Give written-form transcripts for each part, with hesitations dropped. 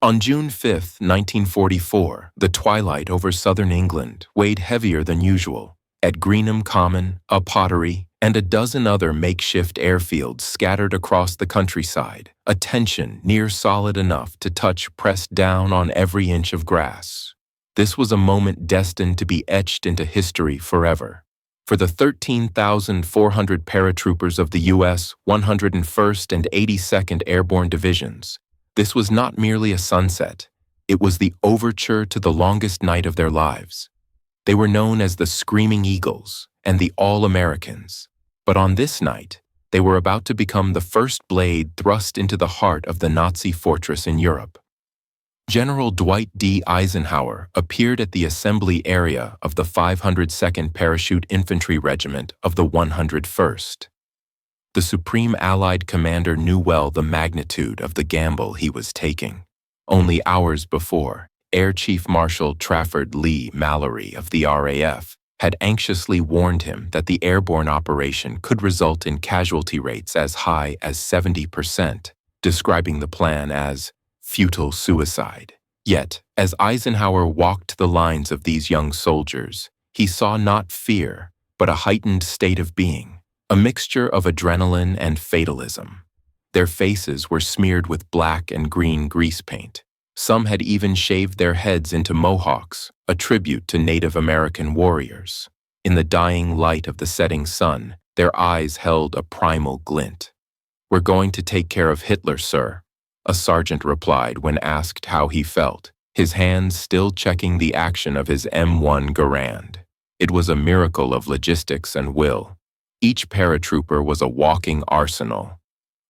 On June 5, 1944, the twilight over southern England weighed heavier than usual. At Greenham Common, a pottery, and a dozen other makeshift airfields scattered across the countryside, a tension near solid enough to touch pressed down on every inch of grass. This was a moment destined to be etched into history forever. For the 13,400 paratroopers of the U.S. 101st and 82nd Airborne Divisions, this was not merely a sunset, it was the overture to the longest night of their lives. They were known as the Screaming Eagles and the All-Americans, but on this night, they were about to become the first blade thrust into the heart of the Nazi fortress in Europe. General Dwight D. Eisenhower appeared at the assembly area of the 502nd Parachute Infantry Regiment of the 101st. The Supreme Allied commander knew well the magnitude of the gamble he was taking. Only hours before, Air Chief Marshal Trafford Lee Mallory of the RAF had anxiously warned him that the airborne operation could result in casualty rates as high as 70%, describing the plan as futile suicide. Yet, as Eisenhower walked the lines of these young soldiers, he saw not fear, but a heightened state of being, a mixture of adrenaline and fatalism. Their faces were smeared with black and green grease paint. Some had even shaved their heads into mohawks, a tribute to Native American warriors. In the dying light of the setting sun, their eyes held a primal glint. "We're going to take care of Hitler, sir," a sergeant replied when asked how he felt, his hands still checking the action of his M1 Garand. It was a miracle of logistics and will. Each paratrooper was a walking arsenal.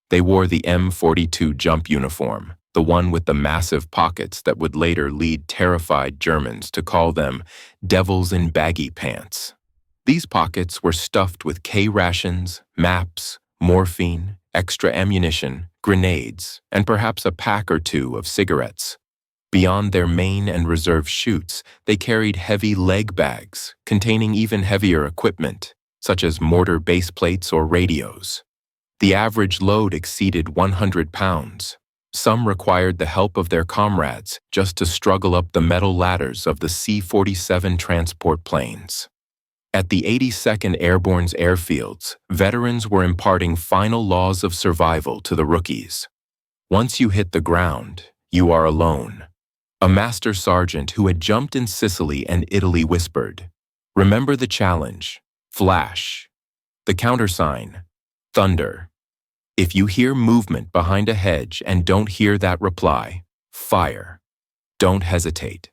They wore the M42 jump uniform, the one with the massive pockets that would later lead terrified Germans to call them devils in baggy pants. These pockets were stuffed with K-rations, maps, morphine, extra ammunition, grenades, and perhaps a pack or two of cigarettes. Beyond their main and reserve chutes, they carried heavy leg bags containing even heavier equipment, such as mortar base plates or radios. The average load exceeded 100 pounds. Some required the help of their comrades just to struggle up the metal ladders of the C-47 transport planes. At the 82nd Airborne's airfields, veterans were imparting final laws of survival to the rookies. Once you hit the ground, you are alone. A master sergeant who had jumped in Sicily and Italy whispered, "Remember the challenge. Flash. The countersign. Thunder. If you hear movement behind a hedge and don't hear that reply, fire. Don't hesitate."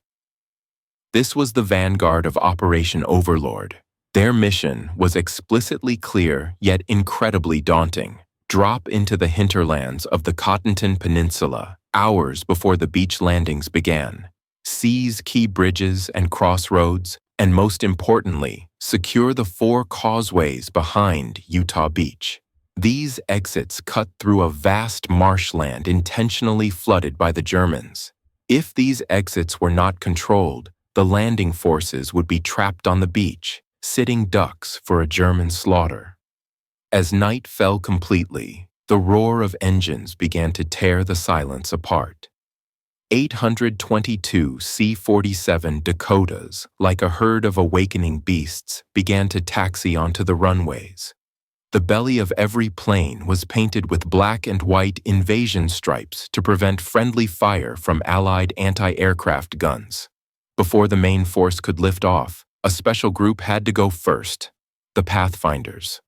This was the vanguard of Operation Overlord. Their mission was explicitly clear yet incredibly daunting. Drop into the hinterlands of the Carentan Peninsula hours before the beach landings began. Seize key bridges and crossroads, and most importantly, secure the 4 causeways behind Utah Beach. These exits cut through a vast marshland intentionally flooded by the Germans. If these exits were not controlled, the landing forces would be trapped on the beach, sitting ducks for a German slaughter. As night fell completely, the roar of engines began to tear the silence apart. 822 C-47 Dakotas, like a herd of awakening beasts, began to taxi onto the runways. The belly of every plane was painted with black and white invasion stripes to prevent friendly fire from Allied anti-aircraft guns. Before the main force could lift off, a special group had to go first, the Pathfinders.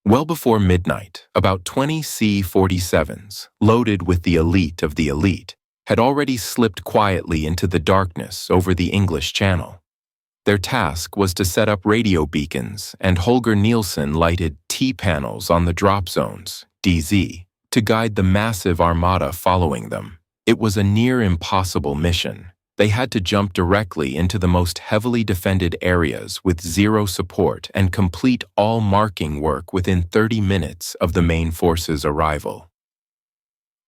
Well before midnight, about 20 C-47s, loaded with the elite of the elite, had already slipped quietly into the darkness over the English Channel. Their task was to set up radio beacons, and Holger Nielsen lighted T-panels on the drop zones, DZ, to guide the massive armada following them. It was a near impossible mission. They had to jump directly into the most heavily defended areas with zero support and complete all marking work within 30 minutes of the main force's arrival.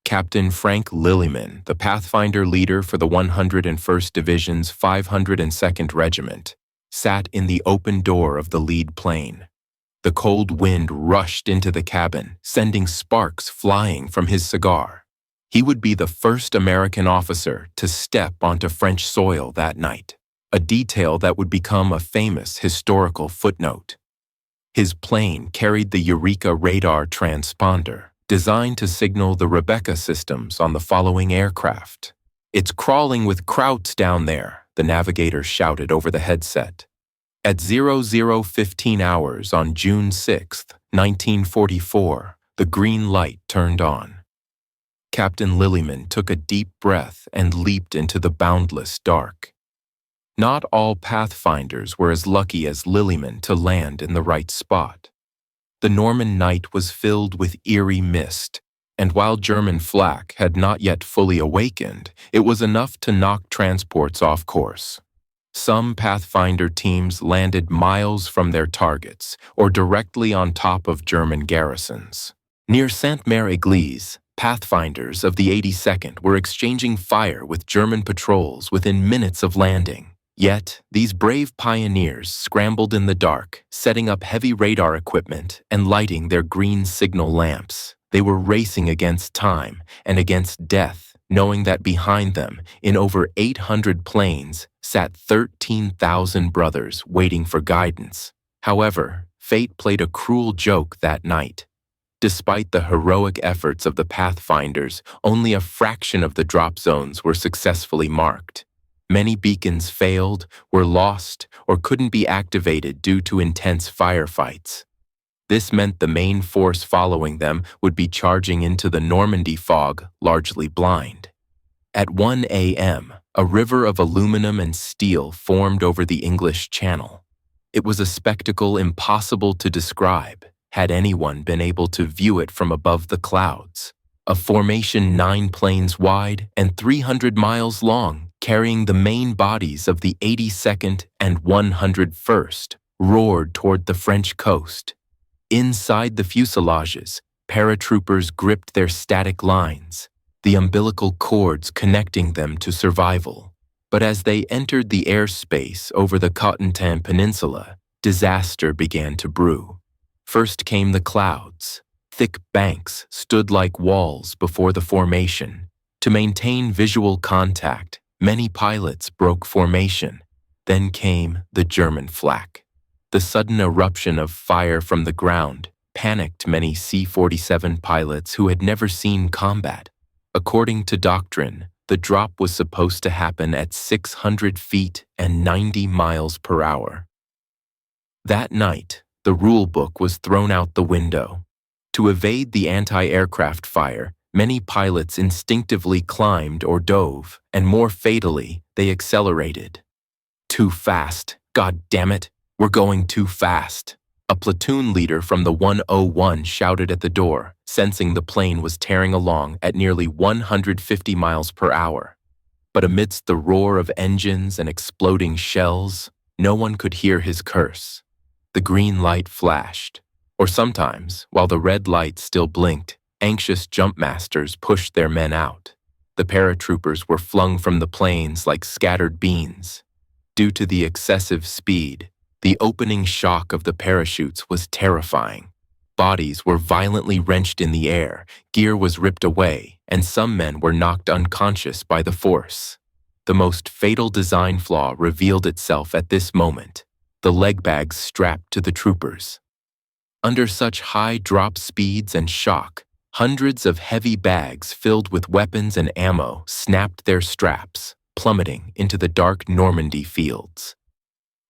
Captain Frank Lillyman, the Pathfinder leader for the 101st Division's 502nd Regiment, sat in the open door of the lead plane. The cold wind rushed into the cabin, sending sparks flying from his cigar. He would be the first American officer to step onto French soil that night, a detail that would become a famous historical footnote. His plane carried the Eureka radar transponder, designed to signal the Rebecca systems on the following aircraft. "It's crawling with krauts down there," the navigator shouted over the headset. At 00:15 hours on June 6, 1944, the green light turned on. Captain Lillyman took a deep breath and leaped into the boundless dark. Not all pathfinders were as lucky as Lillyman to land in the right spot. The Norman night was filled with eerie mist, and while German flak had not yet fully awakened, it was enough to knock transports off course. Some Pathfinder teams landed miles from their targets or directly on top of German garrisons. Near Sainte-Mère-Église, Pathfinders of the 82nd were exchanging fire with German patrols within minutes of landing. Yet, these brave pioneers scrambled in the dark, setting up heavy radar equipment and lighting their green signal lamps. They were racing against time and against death, knowing that behind them, in over 800 planes, sat 13,000 brothers waiting for guidance. However, fate played a cruel joke that night. Despite the heroic efforts of the Pathfinders, only a fraction of the drop zones were successfully marked. Many beacons failed, were lost, or couldn't be activated due to intense firefights. This meant the main force following them would be charging into the Normandy fog, largely blind. At 1 a.m., a river of aluminum and steel formed over the English Channel. It was a spectacle impossible to describe, had anyone been able to view it from above the clouds. A formation 9 planes wide and 300 miles long, carrying the main bodies of the 82nd and 101st, roared toward the French coast. Inside the fuselages, paratroopers gripped their static lines, the umbilical cords connecting them to survival. But as they entered the airspace over the Carentan Peninsula, disaster began to brew. First came the clouds. Thick banks stood like walls before the formation. To maintain visual contact, many pilots broke formation. Then came the German flak. The sudden eruption of fire from the ground panicked many C-47 pilots who had never seen combat. According to doctrine, the drop was supposed to happen at 600 feet and 90 miles per hour. That night, the rule book was thrown out the window. To evade the anti-aircraft fire, many pilots instinctively climbed or dove, and more fatally, they accelerated. "Too fast, God damn it, we're going too fast," a platoon leader from the 101 shouted at the door, sensing the plane was tearing along at nearly 150 miles per hour. But amidst the roar of engines and exploding shells, no one could hear his curse. The green light flashed, or sometimes, while the red light still blinked, anxious jumpmasters pushed their men out. The paratroopers were flung from the planes like scattered beans. Due to the excessive speed, the opening shock of the parachutes was terrifying. Bodies were violently wrenched in the air, gear was ripped away, and some men were knocked unconscious by the force. The most fatal design flaw revealed itself at this moment: the leg bags strapped to the troopers. Under such high drop speeds and shock, hundreds of heavy bags filled with weapons and ammo snapped their straps, plummeting into the dark Normandy fields.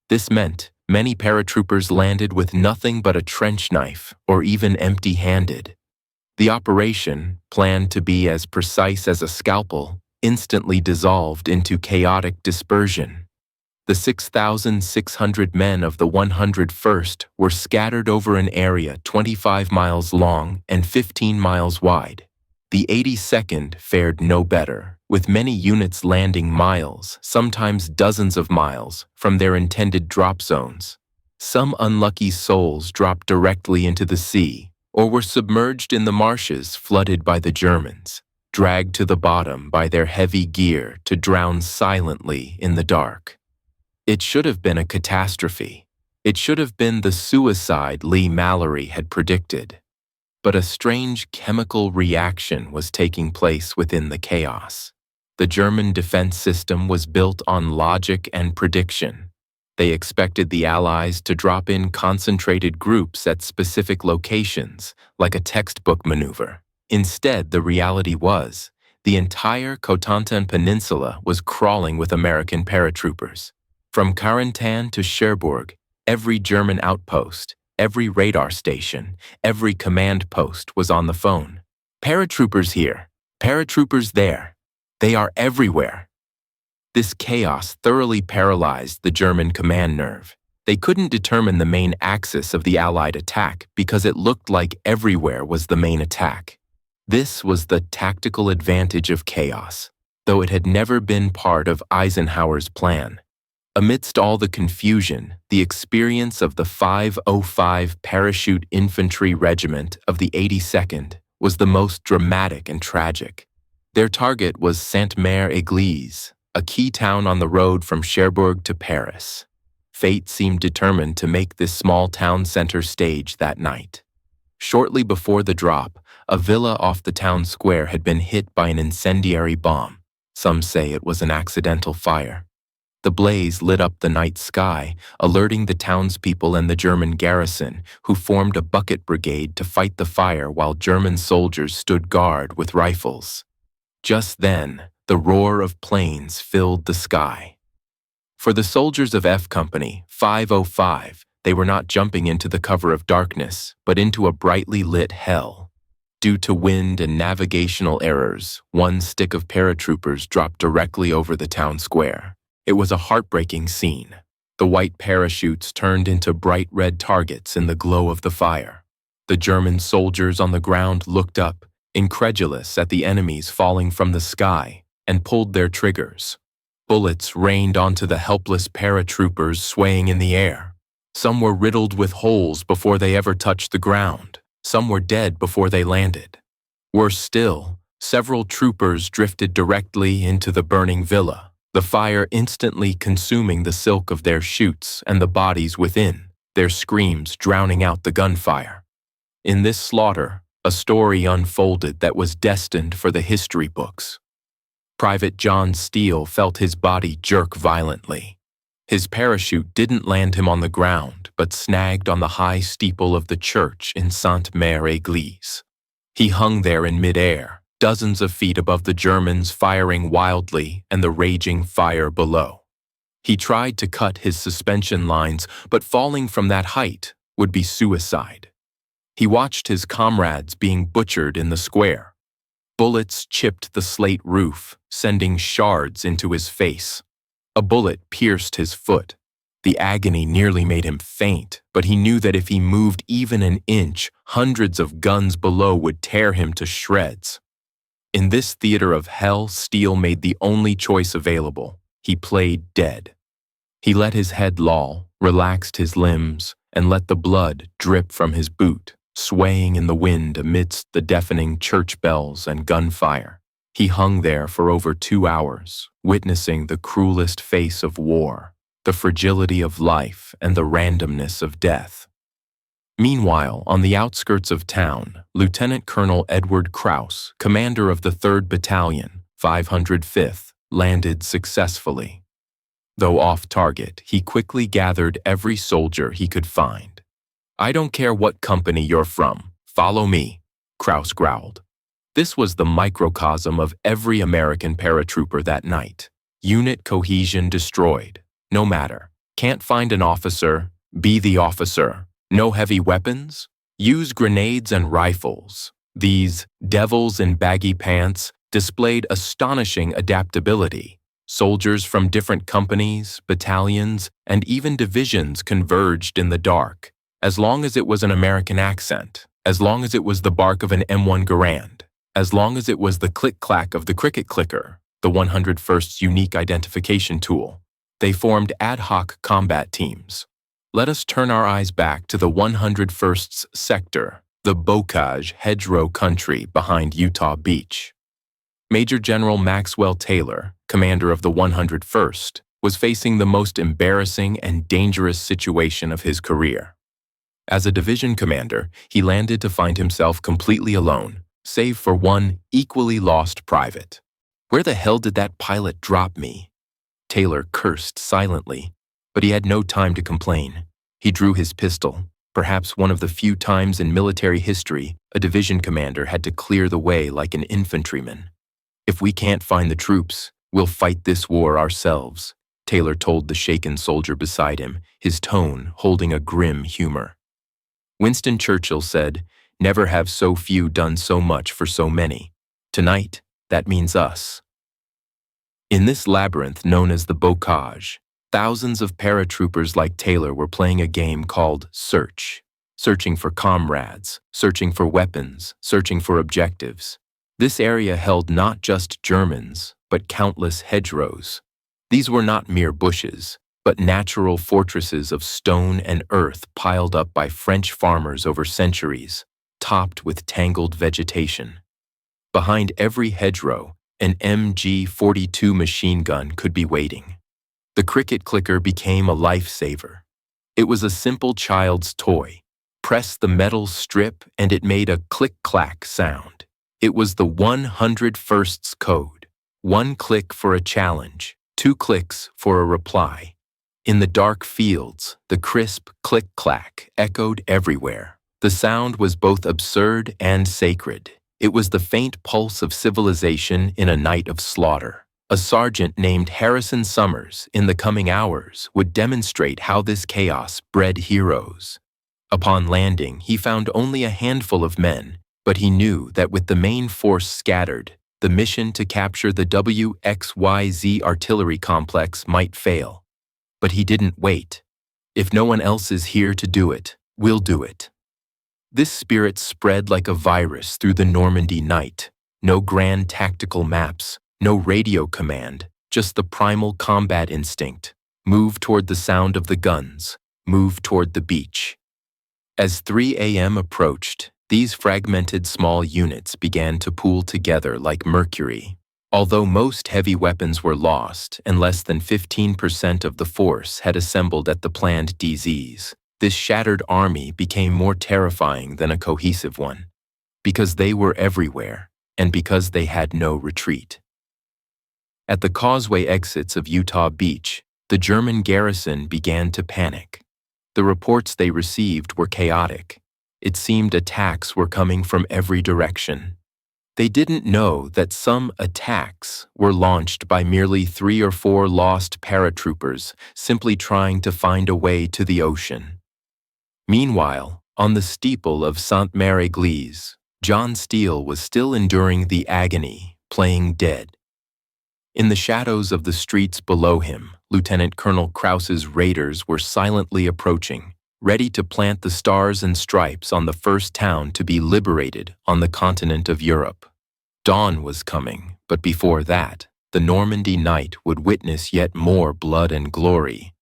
This meant many paratroopers landed with nothing but a trench knife or even empty-handed. The operation, planned to be as precise as a scalpel, instantly dissolved into chaotic dispersion. The 6,600 men of the 101st were scattered over an area 25 miles long and 15 miles wide. The 82nd fared no better, with many units landing miles, sometimes dozens of miles, from their intended drop zones. Some unlucky souls dropped directly into the sea, or were submerged in the marshes flooded by the Germans, dragged to the bottom by their heavy gear to drown silently in the dark. It should have been a catastrophe. It should have been the suicide Lee Mallory had predicted. But a strange chemical reaction was taking place within the chaos. The German defense system was built on logic and prediction. They expected the Allies to drop in concentrated groups at specific locations, like a textbook maneuver. Instead, the reality was, the entire Carentan Peninsula was crawling with American paratroopers. From Carentan to Cherbourg, every German outpost, every radar station, every command post was on the phone. Paratroopers here, paratroopers there. They are everywhere. This chaos thoroughly paralyzed the German command nerve. They couldn't determine the main axis of the Allied attack because it looked like everywhere was the main attack. This was the tactical advantage of chaos, though it had never been part of Eisenhower's plan. Amidst all the confusion, the experience of the 505 Parachute Infantry Regiment of the 82nd was the most dramatic and tragic. Their target was Sainte-Mère-Église, a key town on the road from Cherbourg to Paris. Fate seemed determined to make this small town center stage that night. Shortly before the drop, a villa off the town square had been hit by an incendiary bomb. Some say it was an accidental fire. The blaze lit up the night sky, alerting the townspeople and the German garrison, who formed a bucket brigade to fight the fire while German soldiers stood guard with rifles. Just then, the roar of planes filled the sky. For the soldiers of F Company 505, they were not jumping into the cover of darkness, but into a brightly lit hell. Due to wind and navigational errors, one stick of paratroopers dropped directly over the town square. It was a heartbreaking scene. The white parachutes turned into bright red targets in the glow of the fire. The German soldiers on the ground looked up, incredulous at the enemies falling from the sky, and pulled their triggers. Bullets rained onto the helpless paratroopers swaying in the air. Some were riddled with holes before they ever touched the ground. Some were dead before they landed. Worse still, several troopers drifted directly into the burning villa, the fire instantly consuming the silk of their chutes and the bodies within, their screams drowning out the gunfire. In this slaughter, a story unfolded that was destined for the history books. Private John Steele felt his body jerk violently. His parachute didn't land him on the ground, but snagged on the high steeple of the church in Sainte-Mère-Église. He hung there in midair, dozens of feet above the Germans firing wildly and the raging fire below. He tried to cut his suspension lines, but falling from that height would be suicide. He watched his comrades being butchered in the square. Bullets chipped the slate roof, sending shards into his face. A bullet pierced his foot. The agony nearly made him faint, but he knew that if he moved even an inch, hundreds of guns below would tear him to shreds. In this theater of hell, Steele made the only choice available. He played dead. He let his head loll, relaxed his limbs, and let the blood drip from his boot, swaying in the wind amidst the deafening church bells and gunfire. He hung there for over 2 hours, witnessing the cruelest face of war, the fragility of life, and the randomness of death. Meanwhile, on the outskirts of town, Lieutenant Colonel Edward Krauss, commander of the 3rd Battalion, 505th, landed successfully. Though off target, he quickly gathered every soldier he could find. "I don't care what company you're from. Follow me," Krauss growled. This was the microcosm of every American paratrooper that night. Unit cohesion destroyed. No matter. Can't find an officer? Be the officer. No heavy weapons? Use grenades and rifles. These devils in baggy pants displayed astonishing adaptability. Soldiers from different companies, battalions, and even divisions converged in the dark, as long as it was an American accent, as long as it was the bark of an M1 Garand, as long as it was the click-clack of the cricket clicker, the 101st's unique identification tool. They formed ad hoc combat teams. Let us turn our eyes back to the 101st's sector, the bocage hedgerow country behind Utah Beach. Major General Maxwell Taylor, commander of the 101st, was facing the most embarrassing and dangerous situation of his career. As a division commander, he landed to find himself completely alone, save for one equally lost private. "Where the hell did that pilot drop me?" Taylor cursed silently, but he had no time to complain. He drew his pistol, perhaps one of the few times in military history a division commander had to clear the way like an infantryman. "If we can't find the troops, we'll fight this war ourselves," Taylor told the shaken soldier beside him, his tone holding a grim humor. Winston Churchill said, "Never have so few done so much for so many. Tonight, that means us." In this labyrinth known as the bocage, thousands of paratroopers like Taylor were playing a game called Search, searching for comrades, searching for weapons, searching for objectives. This area held not just Germans, but countless hedgerows. These were not mere bushes, but natural fortresses of stone and earth piled up by French farmers over centuries, topped with tangled vegetation. Behind every hedgerow, an MG-42 machine gun could be waiting. The cricket clicker became a lifesaver. It was a simple child's toy. Press the metal strip and it made a click-clack sound. It was the 101st code. 1 click for a challenge, 2 clicks for a reply. In the dark fields, the crisp click-clack echoed everywhere. The sound was both absurd and sacred. It was the faint pulse of civilization in a night of slaughter. A sergeant named Harrison Summers, in the coming hours, would demonstrate how this chaos bred heroes. Upon landing, he found only a handful of men, but he knew that with the main force scattered, the mission to capture the WXYZ artillery complex might fail. But he didn't wait. "If no one else is here to do it, we'll do it." This spirit spread like a virus through the Normandy night. No grand tactical maps, no radio command, just the primal combat instinct. Move toward the sound of the guns, move toward the beach. As 3 a.m. approached, these fragmented small units began to pool together like mercury. Although most heavy weapons were lost and less than 15% of the force had assembled at the planned DZs, this shattered army became more terrifying than a cohesive one, because they were everywhere and because they had no retreat. At the causeway exits of Utah Beach, the German garrison began to panic. The reports they received were chaotic. It seemed attacks were coming from every direction. They didn't know that some attacks were launched by merely 3 or 4 lost paratroopers simply trying to find a way to the ocean. Meanwhile, on the steeple of Sainte-Mère-Église, John Steele was still enduring the agony, playing dead. In the shadows of the streets below him, Lieutenant Colonel Krause's raiders were silently approaching, ready to plant the stars and stripes on the first town to be liberated on the continent of Europe. Dawn was coming, but before that, the Normandy night would witness yet more blood and glory.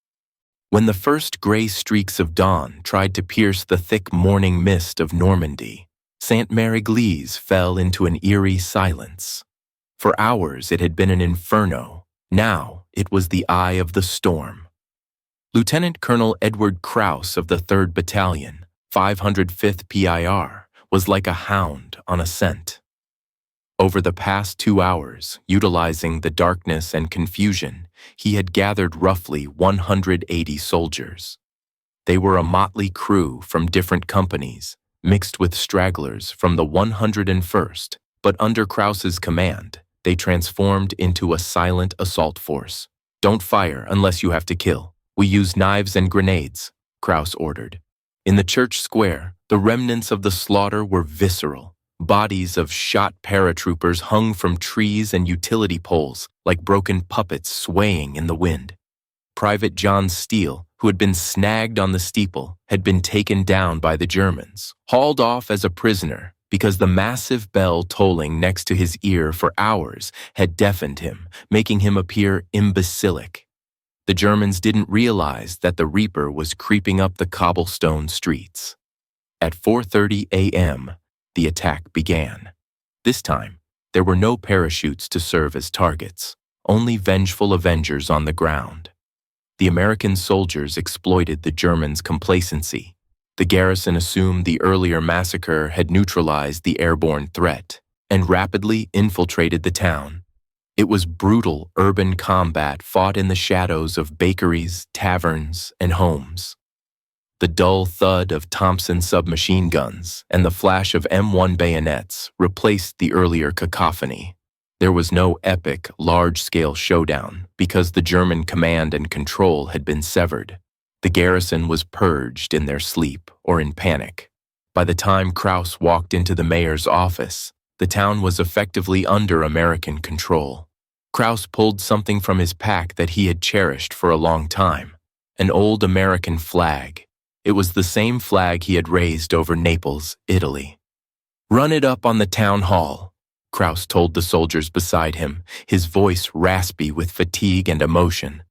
When the first gray streaks of dawn tried to pierce the thick morning mist of Normandy, Sainte-Mère-Église fell into an eerie silence. For hours it had been an inferno. Now it was the eye of the storm. Lieutenant Colonel Edward Krause of the 3rd Battalion, 505th PIR, was like a hound on a scent. Over the past 2 hours, utilizing the darkness and confusion, he had gathered roughly 180 soldiers. They were a motley crew from different companies, mixed with stragglers from the 101st, but under Krause's command, they transformed into a silent assault force. "Don't fire unless you have to kill. We use knives and grenades," Krause ordered. In the church square, the remnants of the slaughter were visceral. Bodies of shot paratroopers hung from trees and utility poles like broken puppets swaying in the wind. Private John Steele, who had been snagged on the steeple, had been taken down by the Germans, hauled off as a prisoner because the massive bell tolling next to his ear for hours had deafened him, making him appear imbecilic. The Germans didn't realize that the Reaper was creeping up the cobblestone streets. At 4:30 a.m., the attack began. This time, there were no parachutes to serve as targets, only vengeful avengers on the ground. The American soldiers exploited the Germans' complacency. The garrison assumed the earlier massacre had neutralized the airborne threat and rapidly infiltrated the town. It was brutal urban combat fought in the shadows of bakeries, taverns, and homes. The dull thud of Thompson submachine guns and the flash of M1 bayonets replaced the earlier cacophony. There was no epic, large-scale showdown because the German command and control had been severed. The garrison was purged in their sleep or in panic. By the time Krauss walked into the mayor's office, the town was effectively under American control. Krauss pulled something from his pack that he had cherished for a long time, an old American flag. It was the same flag he had raised over Naples, Italy. "Run it up on the town hall," Krauss told the soldiers beside him, his voice raspy with fatigue and emotion.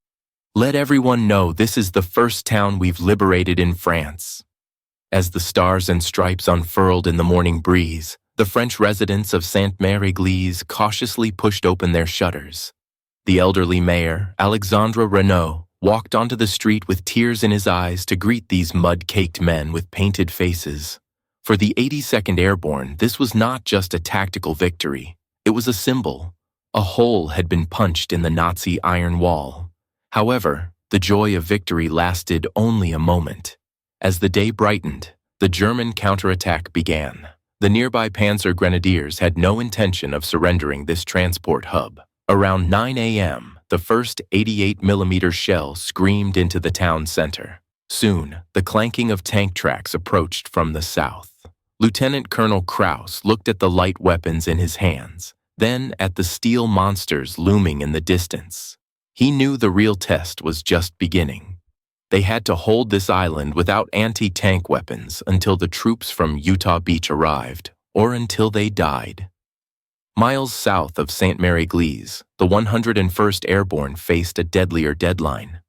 "Let everyone know this is the first town we've liberated in France." As the stars and stripes unfurled in the morning breeze, the French residents of Sainte-Mère-Église cautiously pushed open their shutters. The elderly mayor, Alexandre Renault, walked onto the street with tears in his eyes to greet these mud-caked men with painted faces. For the 82nd Airborne, this was not just a tactical victory. It was a symbol. A hole had been punched in the Nazi iron wall. However, the joy of victory lasted only a moment. As the day brightened, the German counterattack began. The nearby Panzer Grenadiers had no intention of surrendering this transport hub. Around 9 a.m., the first 88mm shell screamed into the town center. Soon, the clanking of tank tracks approached from the south. Lieutenant Colonel Krauss looked at the light weapons in his hands, then at the steel monsters looming in the distance. He knew the real test was just beginning. They had to hold this island without anti-tank weapons until the troops from Utah Beach arrived, or until they died. Miles south of Sainte-Mère-Église, the 101st Airborne faced a deadlier deadline.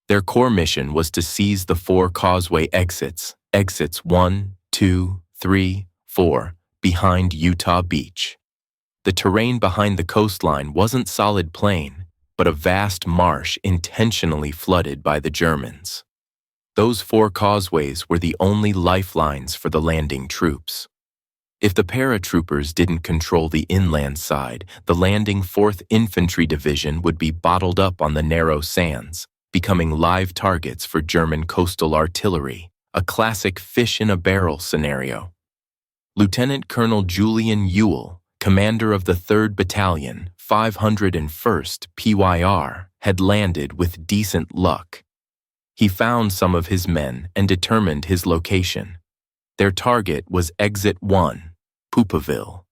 Their core mission was to seize the 4 causeway exits 1, 2, 3, 4, behind Utah Beach. The terrain behind the coastline wasn't solid plain, but a vast marsh intentionally flooded by the Germans. Those 4 causeways were the only lifelines for the landing troops. If the paratroopers didn't control the inland side, the landing 4th Infantry Division would be bottled up on the narrow sands, becoming live targets for German coastal artillery, a classic fish-in-a-barrel scenario. Lieutenant Colonel Julian Ewell, commander of the 3rd Battalion, 501st PYR, had landed with decent luck. He found some of his men and determined his location. Their target was Exit 1, Poupeville.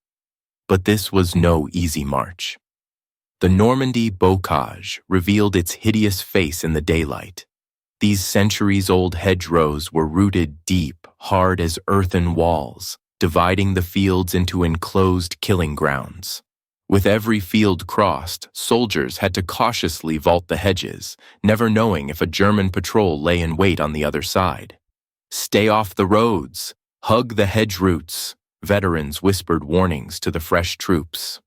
But this was no easy march. The Normandy bocage revealed its hideous face in the daylight. These centuries-old hedgerows were rooted deep, hard as earthen walls, dividing the fields into enclosed killing grounds. With every field crossed, soldiers had to cautiously vault the hedges, never knowing if a German patrol lay in wait on the other side. "Stay off the roads! Hug the hedge roots!" veterans whispered warnings to the fresh troops.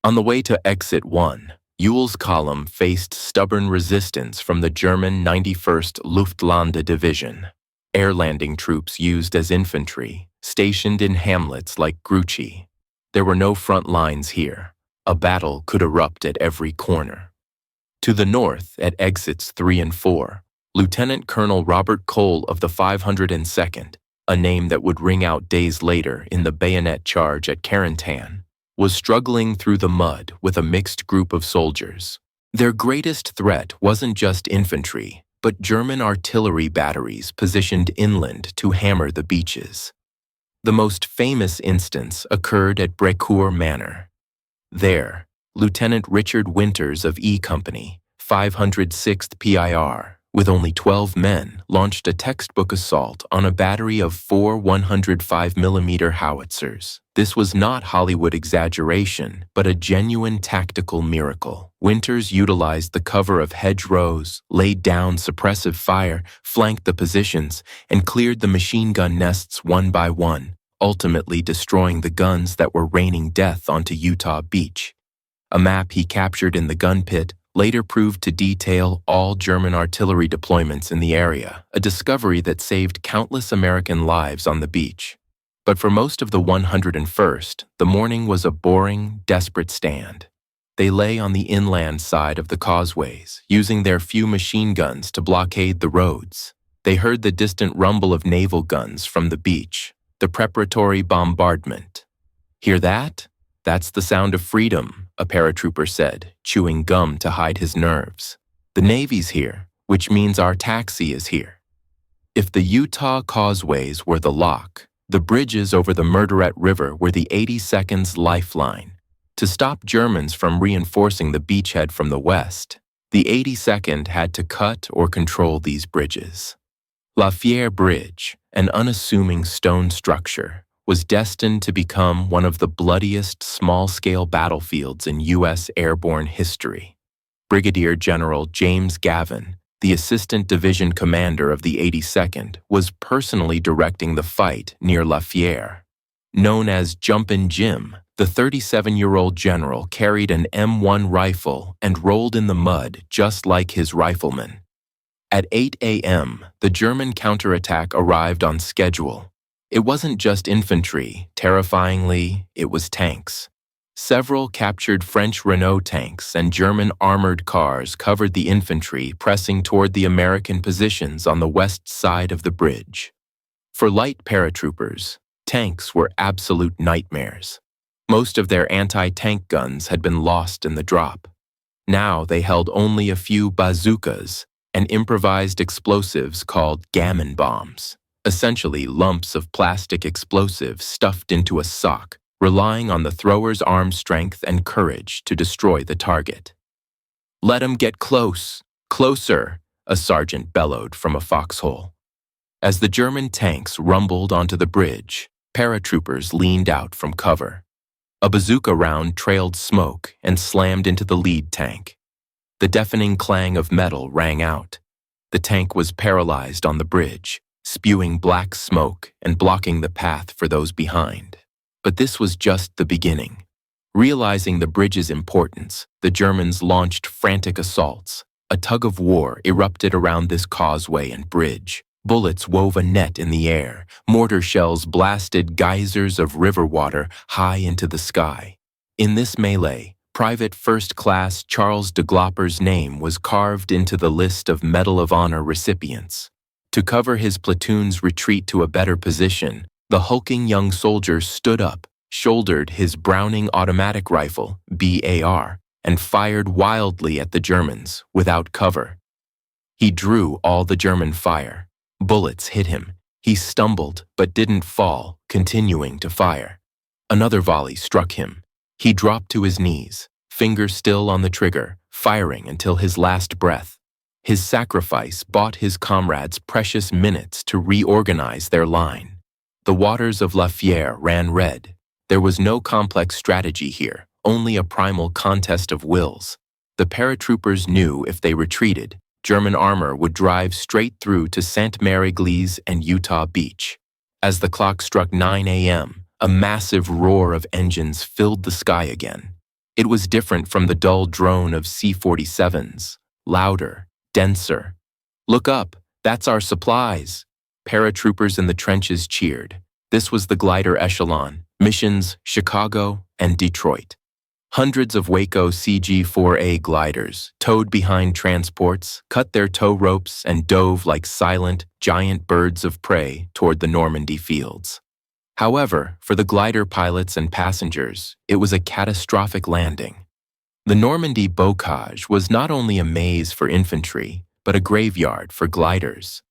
On the way to Exit 1, Ewell's column faced stubborn resistance from the German 91st Luftlandedivision, Division, air landing troops used as infantry, stationed in hamlets like Grucci. There were no front lines here. A battle could erupt at every corner. To the north, at Exits 3 and 4, Lieutenant Colonel Robert Cole of the 502nd, a name that would ring out days later in the bayonet charge at Carentan, was struggling through the mud with a mixed group of soldiers. Their greatest threat wasn't just infantry, but German artillery batteries positioned inland to hammer the beaches. The most famous instance occurred at Brecourt Manor. There, Lieutenant Richard Winters of E Company, 506th PIR, with only 12 men, launched a textbook assault on a battery of 4 105mm howitzers. This was not Hollywood exaggeration, but a genuine tactical miracle. Winters utilized the cover of hedgerows, laid down suppressive fire, flanked the positions, and cleared the machine gun nests one by one, ultimately destroying the guns that were raining death onto Utah Beach. A map he captured in the gun pit later proved to detail all German artillery deployments in the area, a discovery that saved countless American lives on the beach. But for most of the 101st, the morning was a boring, desperate stand. They lay on the inland side of the causeways, using their few machine guns to blockade the roads. They heard the distant rumble of naval guns from the beach, the preparatory bombardment. Hear that? That's the sound of freedom, a paratrooper said, chewing gum to hide his nerves. The Navy's here, which means our taxi is here. If the Utah causeways were the lock, the bridges over the Murderette River were the 82nd's lifeline. To stop Germans from reinforcing the beachhead from the west, the 82nd had to cut or control these bridges. La Fière Bridge, an unassuming stone structure, was destined to become one of the bloodiest small-scale battlefields in U.S. airborne history. Brigadier General James Gavin, the assistant division commander of the 82nd, was personally directing the fight near La Fière. Known as Jumpin' Jim, the 37-year-old general carried an M1 rifle and rolled in the mud just like his riflemen. At 8 a.m., the German counterattack arrived on schedule. It wasn't just infantry, terrifyingly, it was tanks. Several captured French Renault tanks and German armored cars covered the infantry pressing toward the American positions on the west side of the bridge. For light paratroopers, tanks were absolute nightmares. Most of their anti-tank guns had been lost in the drop. Now they held only a few bazookas and improvised explosives called gammon bombs, essentially lumps of plastic explosives stuffed into a sock, relying on the thrower's arm strength and courage to destroy the target. "Let 'em get close, closer," a sergeant bellowed from a foxhole. As the German tanks rumbled onto the bridge, paratroopers leaned out from cover. A bazooka round trailed smoke and slammed into the lead tank. The deafening clang of metal rang out. The tank was paralyzed on the bridge, spewing black smoke and blocking the path for those behind. But this was just the beginning. Realizing the bridge's importance, the Germans launched frantic assaults. A tug of war erupted around this causeway and bridge. Bullets wove a net in the air. Mortar shells blasted geysers of river water high into the sky. In this melee, Private First Class Charles de Glopper's name was carved into the list of Medal of Honor recipients. To cover his platoon's retreat to a better position, the hulking young soldier stood up, shouldered his Browning automatic rifle, BAR, and fired wildly at the Germans without cover. He drew all the German fire. Bullets hit him. He stumbled but didn't fall, continuing to fire. Another volley struck him. He dropped to his knees, fingers still on the trigger, firing until his last breath. His sacrifice bought his comrades precious minutes to reorganize their line. The waters of La Fière ran red. There was no complex strategy here, only a primal contest of wills. The paratroopers knew if they retreated, German armor would drive straight through to Sainte-Mère-Église and Utah Beach. As the clock struck 9 a.m., a massive roar of engines filled the sky again. It was different from the dull drone of C-47s, louder, denser. "Look up, that's our supplies." Paratroopers in the trenches cheered. This was the glider echelon, missions Chicago and Detroit. Hundreds of Waco CG-4A gliders towed behind transports, cut their tow ropes, and dove like silent, giant birds of prey toward the Normandy fields. However, for the glider pilots and passengers, it was a catastrophic landing. The Normandy bocage was not only a maze for infantry, but a graveyard for gliders.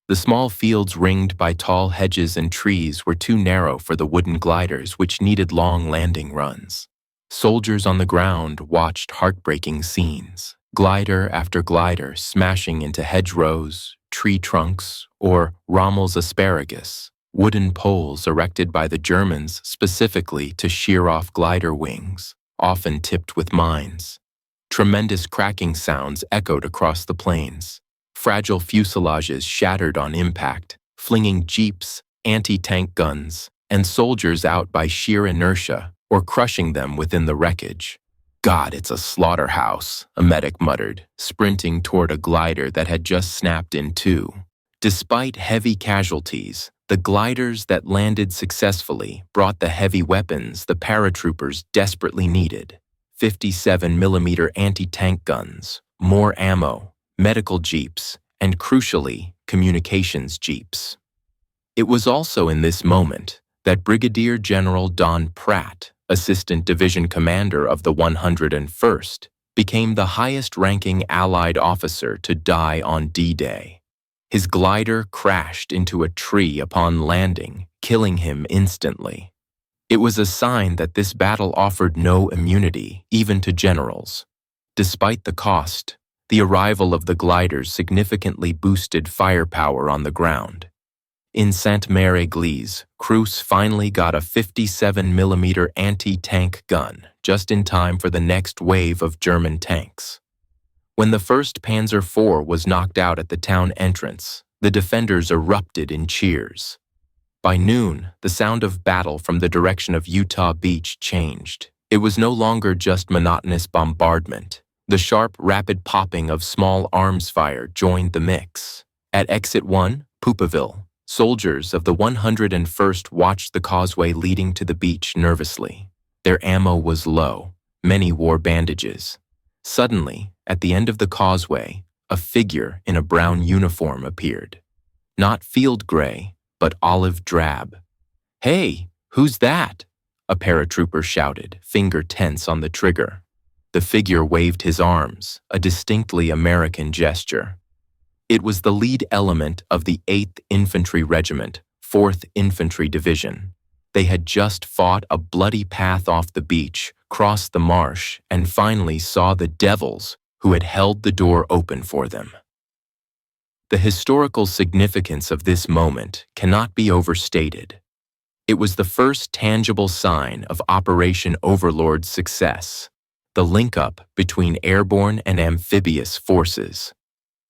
The small fields ringed by tall hedges and trees were too narrow for the wooden gliders, which needed long landing runs. Soldiers on the ground watched heartbreaking scenes, glider after glider smashing into hedgerows, tree trunks, or Rommel's asparagus, wooden poles erected by the Germans specifically to shear off glider wings, often tipped with mines. Tremendous cracking sounds echoed across the plains. Fragile fuselages shattered on impact, flinging jeeps, anti-tank guns, and soldiers out by sheer inertia or crushing them within the wreckage. God, it's a slaughterhouse, a medic muttered, sprinting toward a glider that had just snapped in two. Despite heavy casualties, the gliders that landed successfully brought the heavy weapons the paratroopers desperately needed: 57mm anti-tank guns, more ammo, medical jeeps, and crucially, communications jeeps. It was also in this moment that Brigadier General Don Pratt, Assistant Division Commander of the 101st, became the highest-ranking Allied officer to die on D-Day. His glider crashed into a tree upon landing, killing him instantly. It was a sign that this battle offered no immunity, even to generals. Despite the cost, the arrival of the gliders significantly boosted firepower on the ground. In Sainte-Mère-Église, Cruz finally got a 57mm anti-tank gun, just in time for the next wave of German tanks. When the 1st Panzer IV was knocked out at the town entrance, the defenders erupted in cheers. By noon, the sound of battle from the direction of Utah Beach changed. It was no longer just monotonous bombardment. The sharp, rapid popping of small arms fire joined the mix. At Exit 1, Poupeville, soldiers of the 101st watched the causeway leading to the beach nervously. Their ammo was low. Many wore bandages. Suddenly, at the end of the causeway, a figure in a brown uniform appeared. Not field gray, but olive drab. "Hey, who's that?" a paratrooper shouted, finger tense on the trigger. The figure waved his arms, a distinctly American gesture. It was the lead element of the 8th Infantry Regiment, 4th Infantry Division. They had just fought a bloody path off the beach, crossed the marsh, and finally saw the devils who had held the door open for them. The historical significance of this moment cannot be overstated. It was the first tangible sign of Operation Overlord's success, the link-up between airborne and amphibious forces.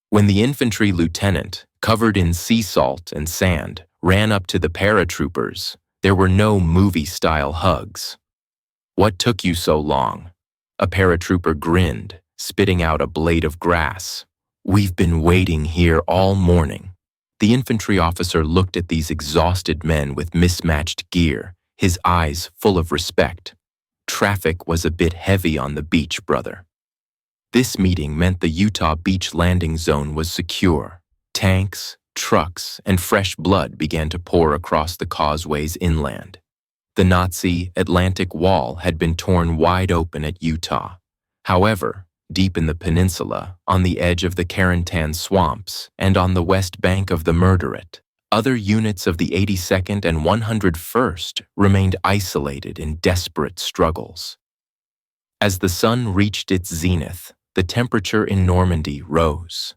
When the infantry lieutenant, covered in sea salt and sand, ran up to the paratroopers, there were no movie-style hugs. "What took you so long?" A paratrooper grinned, spitting out a blade of grass. "We've been waiting here all morning." The infantry officer looked at these exhausted men with mismatched gear, his eyes full of respect. Traffic was a bit heavy on the beach, brother. This meeting meant the Utah Beach landing zone was secure. Tanks, trucks, and fresh blood began to pour across the causeways inland. The Nazi Atlantic Wall had been torn wide open at Utah. However, deep in the peninsula, on the edge of the Carentan swamps, and on the west bank of the Murderate, other units of the 82nd and 101st remained isolated in desperate struggles. As the sun reached its zenith, the temperature in Normandy rose.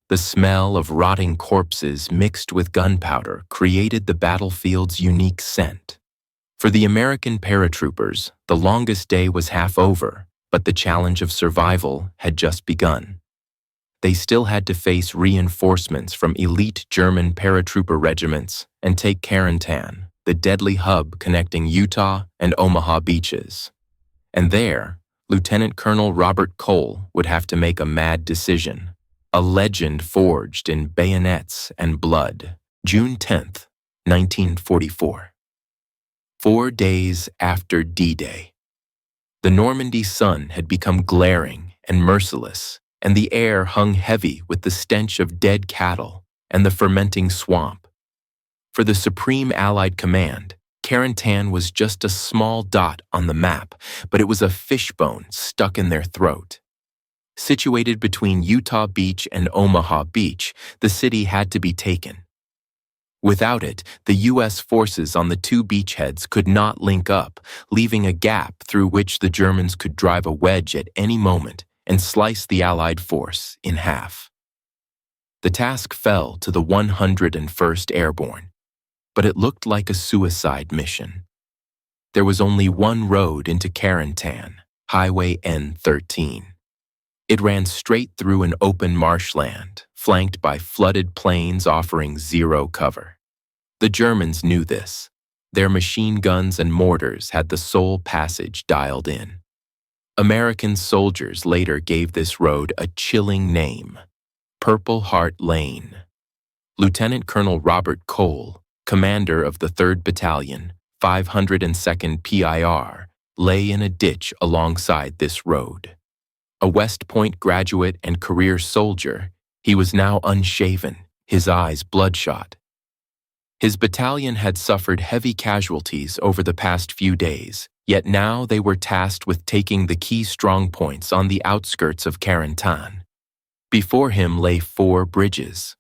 The smell of rotting corpses mixed with gunpowder created the battlefield's unique scent. For the American paratroopers, the longest day was half over, but the challenge of survival had just begun. They still had to face reinforcements from elite German paratrooper regiments and take Carentan, the deadly hub connecting Utah and Omaha beaches. And there, Lieutenant Colonel Robert Cole would have to make a mad decision. A legend forged in bayonets and blood. June 10th, 1944. 4 days after D-Day. The Normandy sun had become glaring and merciless, and the air hung heavy with the stench of dead cattle and the fermenting swamp. For the Supreme Allied Command, Carentan was just a small dot on the map, but it was a fishbone stuck in their throat. Situated between Utah Beach and Omaha Beach, the city had to be taken. Without it, the U.S. forces on the two beachheads could not link up, leaving a gap through which the Germans could drive a wedge at any moment and slice the Allied force in half. The task fell to the 101st Airborne, but it looked like a suicide mission. There was only one road into Carentan, Highway N13. It ran straight through an open marshland, flanked by flooded plains offering zero cover. The Germans knew this. Their machine guns and mortars had the sole passage dialed in. American soldiers later gave this road a chilling name, Purple Heart Lane. Lieutenant Colonel Robert Cole, commander of the 3rd Battalion, 502nd PIR, lay in a ditch alongside this road. A West Point graduate and career soldier, he was now unshaven, his eyes bloodshot. His battalion had suffered heavy casualties over the past few days, yet now they were tasked with taking the key strongpoints on the outskirts of Carentan. Before him lay 4 bridges.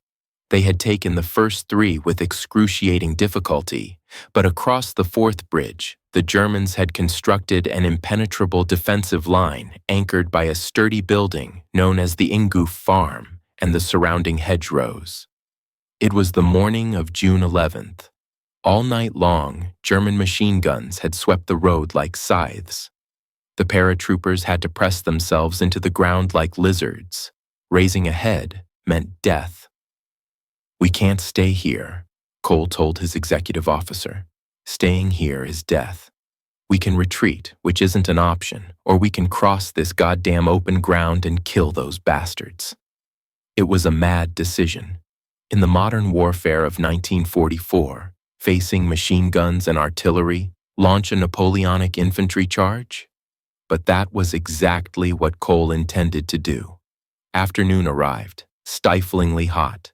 They had taken the first 3 with excruciating difficulty, but across the 4th bridge, the Germans had constructed an impenetrable defensive line anchored by a sturdy building known as the Ingoof Farm and the surrounding hedgerows. It was the morning of June 11th. All night long, German machine guns had swept the road like scythes. The paratroopers had to press themselves into the ground like lizards. Raising a head meant death. "We can't stay here," Cole told his executive officer. "Staying here is death. We can retreat, which isn't an option, or we can cross this goddamn open ground and kill those bastards." It was a mad decision. In the modern warfare of 1944, facing machine guns and artillery, launch a Napoleonic infantry charge? But that was exactly what Cole intended to do. Afternoon arrived, stiflingly hot.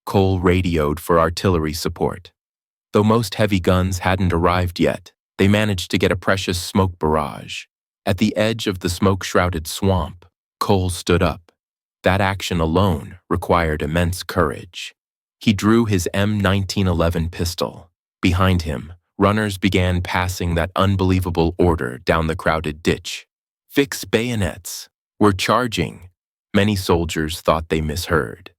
Cole radioed for artillery support. Though most heavy guns hadn't arrived yet, they managed to get a precious smoke barrage. At the edge of the smoke-shrouded swamp, Cole stood up. That action alone required immense courage. He drew his M1911 pistol. Behind him, runners began passing that unbelievable order down the crowded ditch. "Fix bayonets! We're charging!" Many soldiers thought they misheard.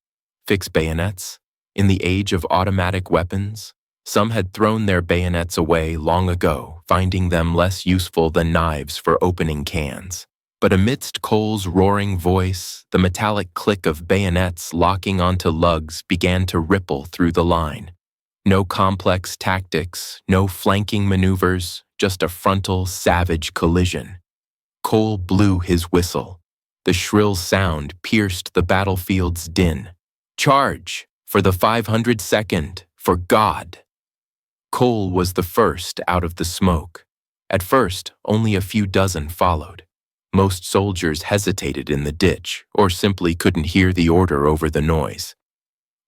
Fix bayonets? In the age of automatic weapons, some had thrown their bayonets away long ago, finding them less useful than knives for opening cans. But amidst Cole's roaring voice, the metallic click of bayonets locking onto lugs began to ripple through the line. No complex tactics, no flanking maneuvers, just a frontal, savage collision. Cole blew his whistle. The shrill sound pierced the battlefield's din. "Charge! For the 502nd! For God!" Cole was the first out of the smoke. At first, only a few dozen followed. Most soldiers hesitated in the ditch or simply couldn't hear the order over the noise.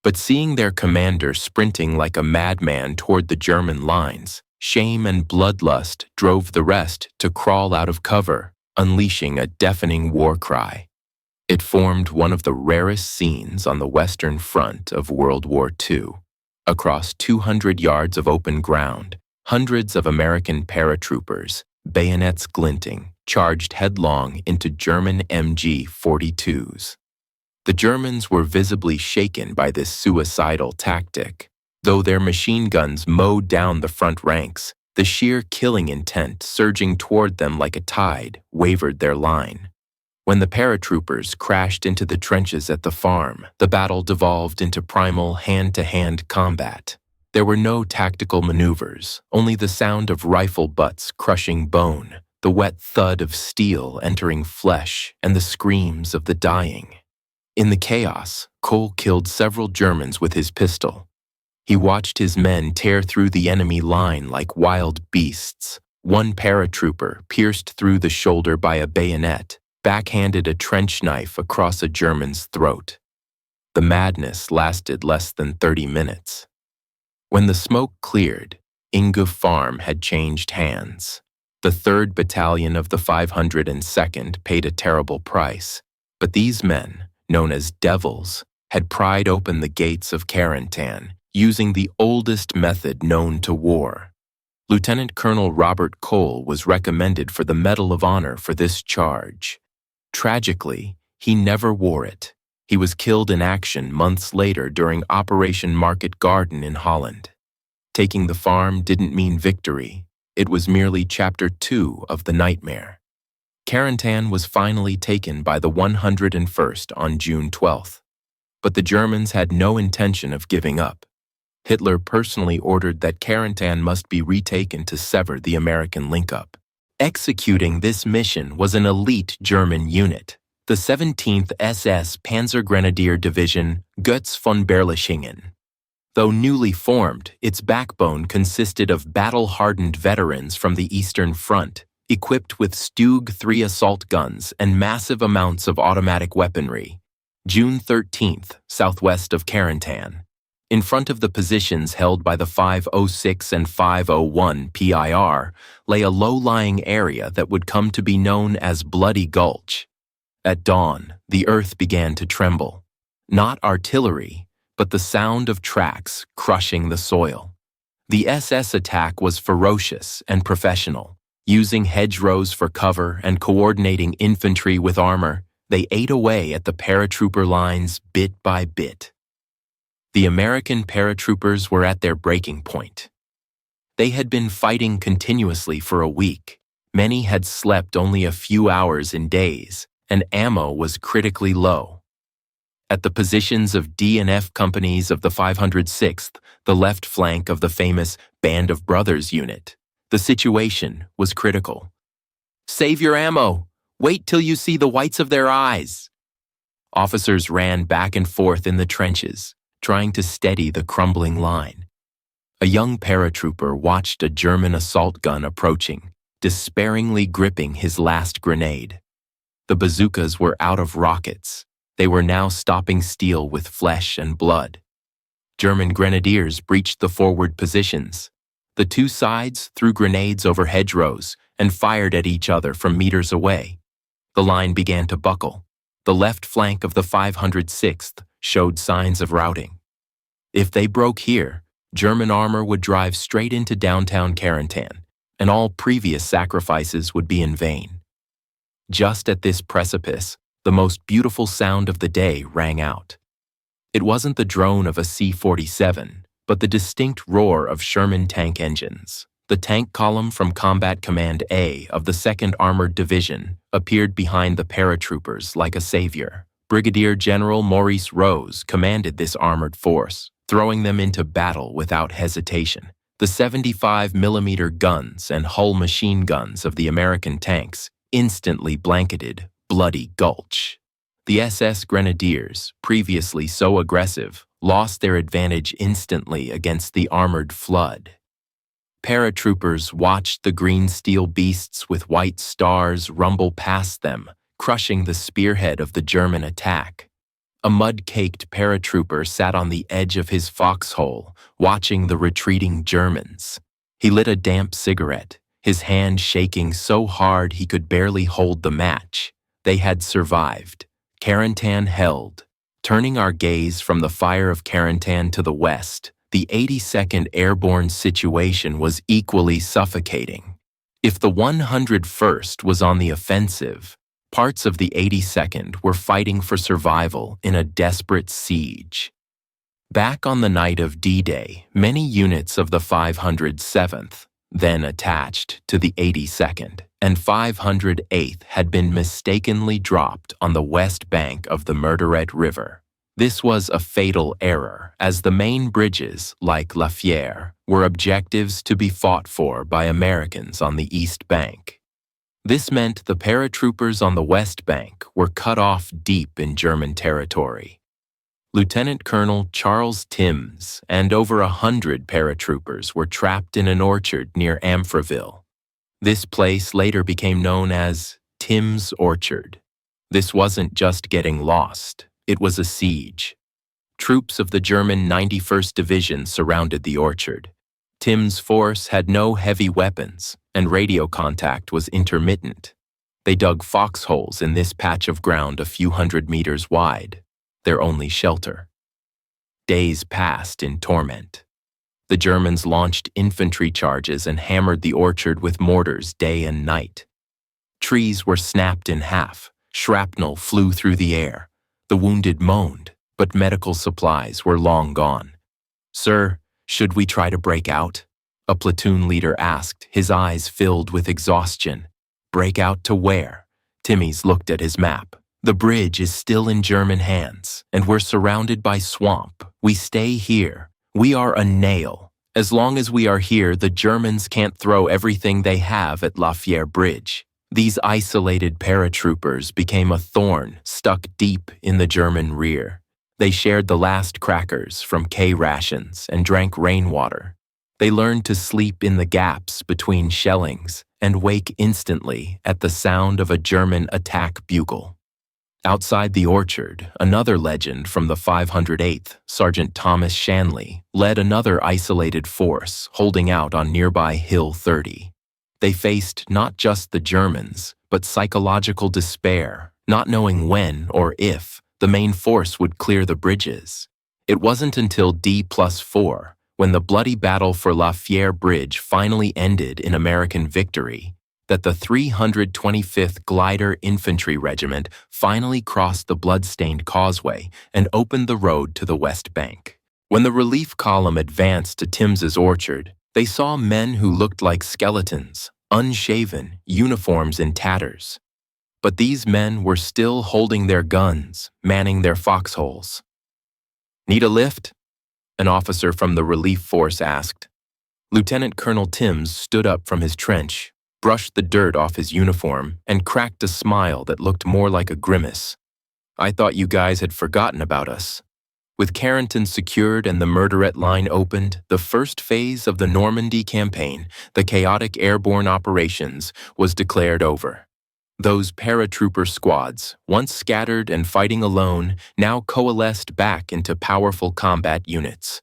But seeing their commander sprinting like a madman toward the German lines, shame and bloodlust drove the rest to crawl out of cover, unleashing a deafening war cry. It formed one of the rarest scenes on the Western Front of World War II. Across 200 yards of open ground, hundreds of American paratroopers, bayonets glinting, charged headlong into German MG-42s. The Germans were visibly shaken by this suicidal tactic. Though their machine guns mowed down the front ranks, the sheer killing intent surging toward them like a tide wavered their line. When the paratroopers crashed into the trenches at the farm, the battle devolved into primal hand-to-hand combat. There were no tactical maneuvers, only the sound of rifle butts crushing bone, the wet thud of steel entering flesh, and the screams of the dying. In the chaos, Cole killed several Germans with his pistol. He watched his men tear through the enemy line like wild beasts. One paratrooper, pierced through the shoulder by a bayonet, backhanded a trench knife across a German's throat. The madness lasted less than 30 minutes. When the smoke cleared, Ingoof Farm had changed hands. The 3rd Battalion of the 502nd paid a terrible price, but these men, known as devils, had pried open the gates of Carentan, using the oldest method known to war. Lieutenant Colonel Robert Cole was recommended for the Medal of Honor for this charge. Tragically, he never wore it. He was killed in action months later during Operation Market Garden in Holland. Taking the farm didn't mean victory. It was merely Chapter 2 of the nightmare. Carentan was finally taken by the 101st on June 12th. But the Germans had no intention of giving up. Hitler personally ordered that Carentan must be retaken to sever the American link-up. Executing this mission was an elite German unit, the 17th SS Panzergrenadier Division Götz von Berlichingen. Though newly formed, its backbone consisted of battle-hardened veterans from the Eastern Front, equipped with Stug 3 assault guns and massive amounts of automatic weaponry. June 13th, southwest of Carentan. In front of the positions held by the 506 and 501 PIR lay a low-lying area that would come to be known as Bloody Gulch. At dawn, the earth began to tremble. Not artillery, but the sound of tracks crushing the soil. The SS attack was ferocious and professional. Using hedgerows for cover and coordinating infantry with armor, they ate away at the paratrooper lines bit by bit. The American paratroopers were at their breaking point. They had been fighting continuously for a week. Many had slept only a few hours in days, and ammo was critically low. At the positions of D and F companies of the 506th, the left flank of the famous Band of Brothers unit, the situation was critical. "Save your ammo! Wait till you see the whites of their eyes!" Officers ran back and forth in the trenches, trying to steady the crumbling line. A young paratrooper watched a German assault gun approaching, despairingly gripping his last grenade. The bazookas were out of rockets. They were now stopping steel with flesh and blood. German grenadiers breached the forward positions. The two sides threw grenades over hedgerows and fired at each other from meters away. The line began to buckle. The left flank of the 506th showed signs of routing. If they broke here, German armor would drive straight into downtown Carentan, and all previous sacrifices would be in vain. Just at this precipice, the most beautiful sound of the day rang out. It wasn't the drone of a C-47, but the distinct roar of Sherman tank engines. The tank column from Combat Command A of the 2nd Armored Division appeared behind the paratroopers like a savior. Brigadier General Maurice Rose commanded this armored force, throwing them into battle without hesitation. The 75mm guns and hull machine guns of the American tanks instantly blanketed Bloody Gulch. The SS Grenadiers, previously so aggressive, lost their advantage instantly against the armored flood. Paratroopers watched the green steel beasts with white stars rumble past them, crushing the spearhead of the German attack. A mud-caked paratrooper sat on the edge of his foxhole, watching the retreating Germans. He lit a damp cigarette, his hand shaking so hard he could barely hold the match. They had survived. Carentan held. Turning our gaze from the fire of Carentan to the west, the 82nd Airborne situation was equally suffocating. If the 101st was on the offensive, parts of the 82nd were fighting for survival in a desperate siege. Back on the night of D-Day, many units of the 507th, then attached to the 82nd, and 508th had been mistakenly dropped on the west bank of the Murderette River. This was a fatal error, as the main bridges, like La Fière, were objectives to be fought for by Americans on the east bank. This meant the paratroopers on the west bank were cut off deep in German territory. Lieutenant Colonel Charles Timms and over 100 paratroopers were trapped in an orchard near Amfreville. This place later became known as Timms Orchard. This wasn't just getting lost, it was a siege. Troops of the German 91st Division surrounded the orchard. Timms' force had no heavy weapons, and radio contact was intermittent. They dug foxholes in this patch of ground a few hundred meters wide, their only shelter. Days passed in torment. The Germans launched infantry charges and hammered the orchard with mortars day and night. Trees were snapped in half, shrapnel flew through the air. The wounded moaned, but medical supplies were long gone. "Sir, should we try to break out?" a platoon leader asked, his eyes filled with exhaustion. "Break out to where?" Timmies looked at his map. "The bridge is still in German hands, and we're surrounded by swamp. We stay here. We are a nail. As long as we are here, the Germans can't throw everything they have at La Fière Bridge. These isolated paratroopers became a thorn stuck deep in the German rear. They shared the last crackers from K rations and drank rainwater. They learned to sleep in the gaps between shellings and wake instantly at the sound of a German attack bugle. Outside the orchard, another legend from the 508th, Sergeant Thomas Shanley, led another isolated force holding out on nearby Hill 30. They faced not just the Germans, but psychological despair, not knowing when or if the main force would clear the bridges. It wasn't until D+4, when the bloody battle for La Fière Bridge finally ended in American victory, that the 325th Glider Infantry Regiment finally crossed the blood-stained causeway and opened the road to the West Bank. When the relief column advanced to Tims's orchard, they saw men who looked like skeletons, unshaven, uniforms in tatters. But these men were still holding their guns, manning their foxholes. "Need a lift?" an officer from the relief force asked. Lieutenant Colonel Timms stood up from his trench, brushed the dirt off his uniform, and cracked a smile that looked more like a grimace. "I thought you guys had forgotten about us." With Carentan secured and the Murderette line opened, the first phase of the Normandy campaign, the chaotic airborne operations, was declared over. Those paratrooper squads, once scattered and fighting alone, now coalesced back into powerful combat units.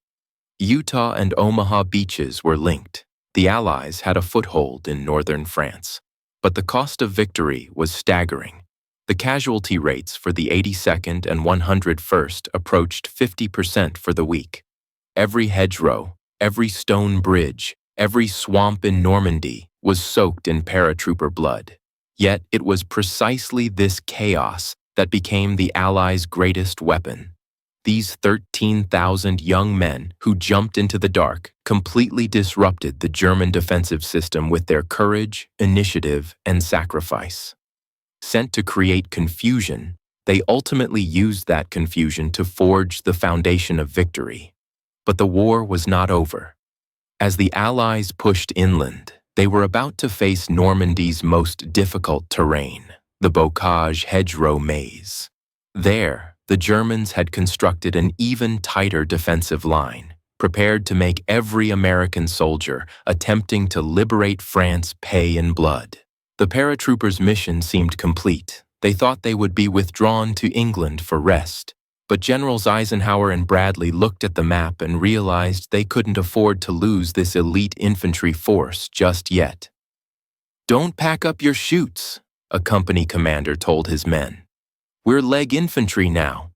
Utah and Omaha beaches were linked. The Allies had a foothold in northern France. But the cost of victory was staggering. The casualty rates for the 82nd and 101st approached 50% for the week. Every hedgerow, every stone bridge, every swamp in Normandy was soaked in paratrooper blood. Yet it was precisely this chaos that became the Allies' greatest weapon. These 13,000 young men who jumped into the dark completely disrupted the German defensive system with their courage, initiative, and sacrifice. Sent to create confusion, they ultimately used that confusion to forge the foundation of victory. But the war was not over. As the Allies pushed inland, they were about to face Normandy's most difficult terrain, the Bocage hedgerow maze. There, the Germans had constructed an even tighter defensive line, prepared to make every American soldier attempting to liberate France pay in blood. The paratroopers' mission seemed complete. They thought they would be withdrawn to England for rest. But Generals Eisenhower and Bradley looked at the map and realized they couldn't afford to lose this elite infantry force just yet. "Don't pack up your chutes," a company commander told his men. "We're leg infantry now."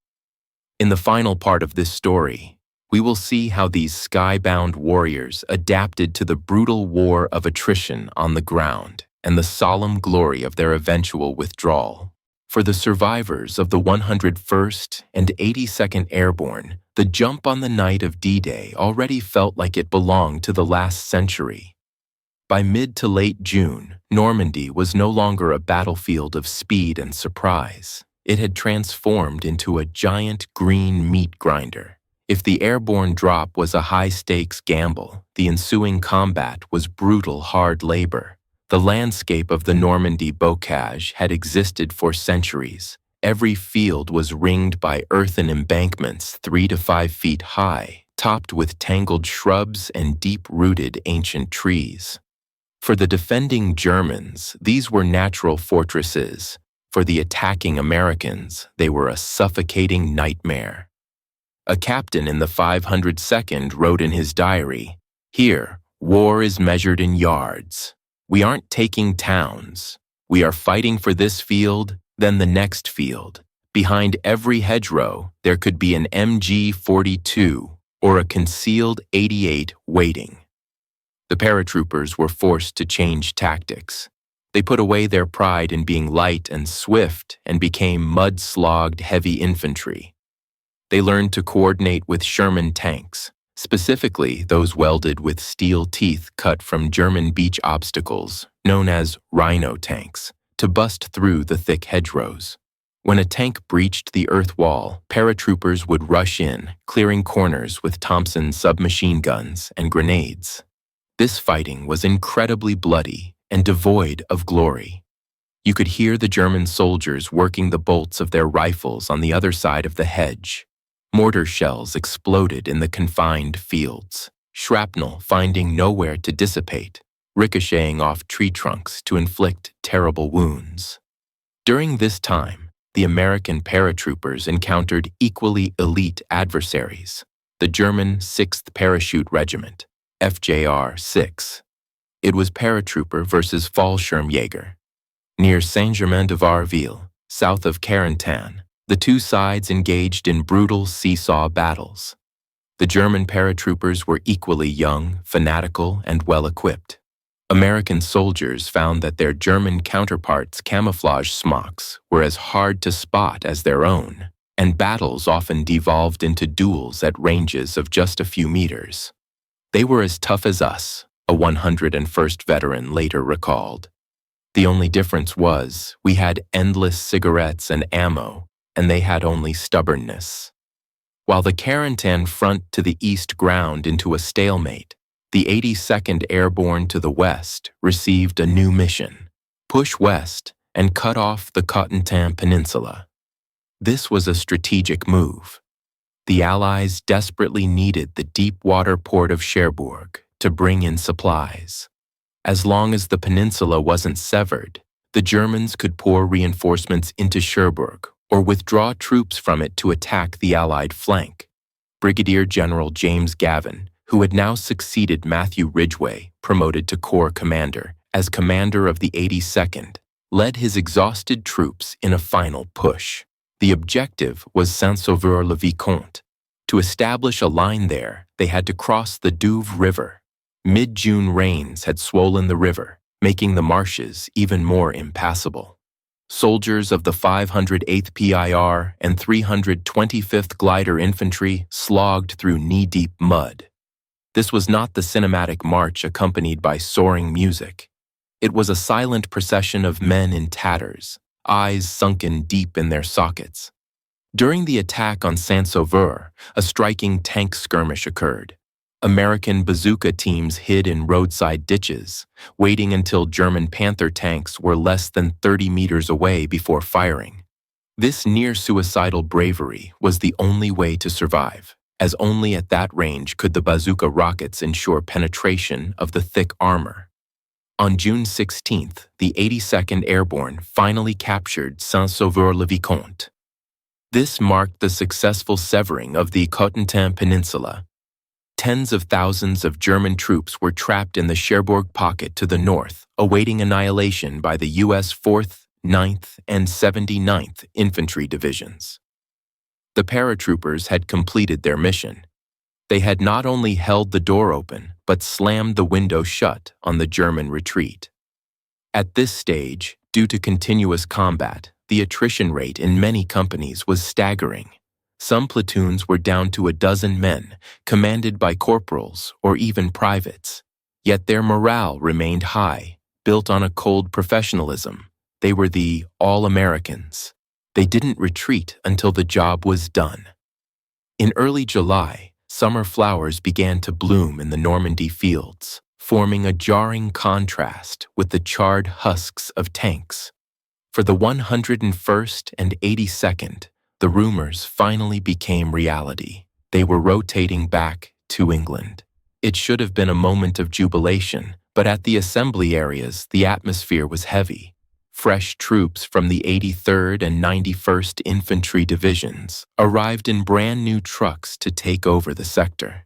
In the final part of this story, we will see how these skybound warriors adapted to the brutal war of attrition on the ground and the solemn glory of their eventual withdrawal. For the survivors of the 101st and 82nd Airborne, the jump on the night of D-Day already felt like it belonged to the last century. By mid to late June, Normandy was no longer a battlefield of speed and surprise. It had transformed into a giant green meat grinder. If the airborne drop was a high-stakes gamble, the ensuing combat was brutal hard labor. The landscape of the Normandy bocage had existed for centuries. Every field was ringed by earthen embankments 3 to 5 feet high, topped with tangled shrubs and deep-rooted ancient trees. For the defending Germans, these were natural fortresses. For the attacking Americans, they were a suffocating nightmare. A captain in the 502nd wrote in his diary, "Here, war is measured in yards. We aren't taking towns. We are fighting for this field, then the next field. Behind every hedgerow, there could be an MG-42 or a concealed 88 waiting." The paratroopers were forced to change tactics. They put away their pride in being light and swift and became mud-slogged heavy infantry. They learned to coordinate with Sherman tanks, specifically those welded with steel teeth cut from German beach obstacles, known as rhino tanks, to bust through the thick hedgerows. When a tank breached the earth wall, paratroopers would rush in, clearing corners with Thompson submachine guns and grenades. This fighting was incredibly bloody and devoid of glory. You could hear the German soldiers working the bolts of their rifles on the other side of the hedge. Mortar shells exploded in the confined fields, shrapnel finding nowhere to dissipate, ricocheting off tree trunks to inflict terrible wounds. During this time, the American paratroopers encountered equally elite adversaries, the German 6th Parachute Regiment, FJR 6. It was paratrooper versus Fallschirmjäger. Near Saint-Germain-de-Varville, south of Carentan, the two sides engaged in brutal seesaw battles. The German paratroopers were equally young, fanatical, and well-equipped. American soldiers found that their German counterparts' camouflage smocks were as hard to spot as their own, and battles often devolved into duels at ranges of just a few meters. "They were as tough as us," a 101st veteran later recalled. "The only difference was we had endless cigarettes and ammo, and they had only stubbornness." While the Carentan front to the east ground into a stalemate, the 82nd Airborne to the west received a new mission: push west and cut off the Carentan Peninsula. This was a strategic move. The Allies desperately needed the deep-water port of Cherbourg to bring in supplies. As long as the peninsula wasn't severed, the Germans could pour reinforcements into Cherbourg or withdraw troops from it to attack the Allied flank. Brigadier General James Gavin, who had now succeeded Matthew Ridgway, promoted to Corps Commander, as commander of the 82nd, led his exhausted troops in a final push. The objective was Saint-Sauveur-le-Vicomte. To establish a line there, they had to cross the Douve River. Mid-June rains had swollen the river, making the marshes even more impassable. Soldiers of the 508th PIR and 325th Glider Infantry slogged through knee-deep mud. This was not the cinematic march accompanied by soaring music. It was a silent procession of men in tatters, eyes sunken deep in their sockets. During the attack on Saint-Sauveur, a striking tank skirmish occurred. American bazooka teams hid in roadside ditches, waiting until German Panther tanks were less than 30 meters away before firing. This near-suicidal bravery was the only way to survive, as only at that range could the bazooka rockets ensure penetration of the thick armor. On June 16th, the 82nd Airborne finally captured Saint-Sauveur-le-Vicomte. This marked the successful severing of the Carentan Peninsula. Tens of thousands of German troops were trapped in the Cherbourg pocket to the north, awaiting annihilation by the U.S. 4th, 9th, and 79th Infantry Divisions. The paratroopers had completed their mission. They had not only held the door open, but slammed the window shut on the German retreat. At this stage, due to continuous combat, the attrition rate in many companies was staggering. Some platoons were down to a dozen men, commanded by corporals or even privates. Yet their morale remained high, built on a cold professionalism. They were the All-Americans. They didn't retreat until the job was done. In early July, summer flowers began to bloom in the Normandy fields, forming a jarring contrast with the charred husks of tanks. For the 101st and 82nd, the rumors finally became reality. They were rotating back to England. It should have been a moment of jubilation, but at the assembly areas, the atmosphere was heavy. Fresh troops from the 83rd and 91st Infantry Divisions arrived in brand new trucks to take over the sector.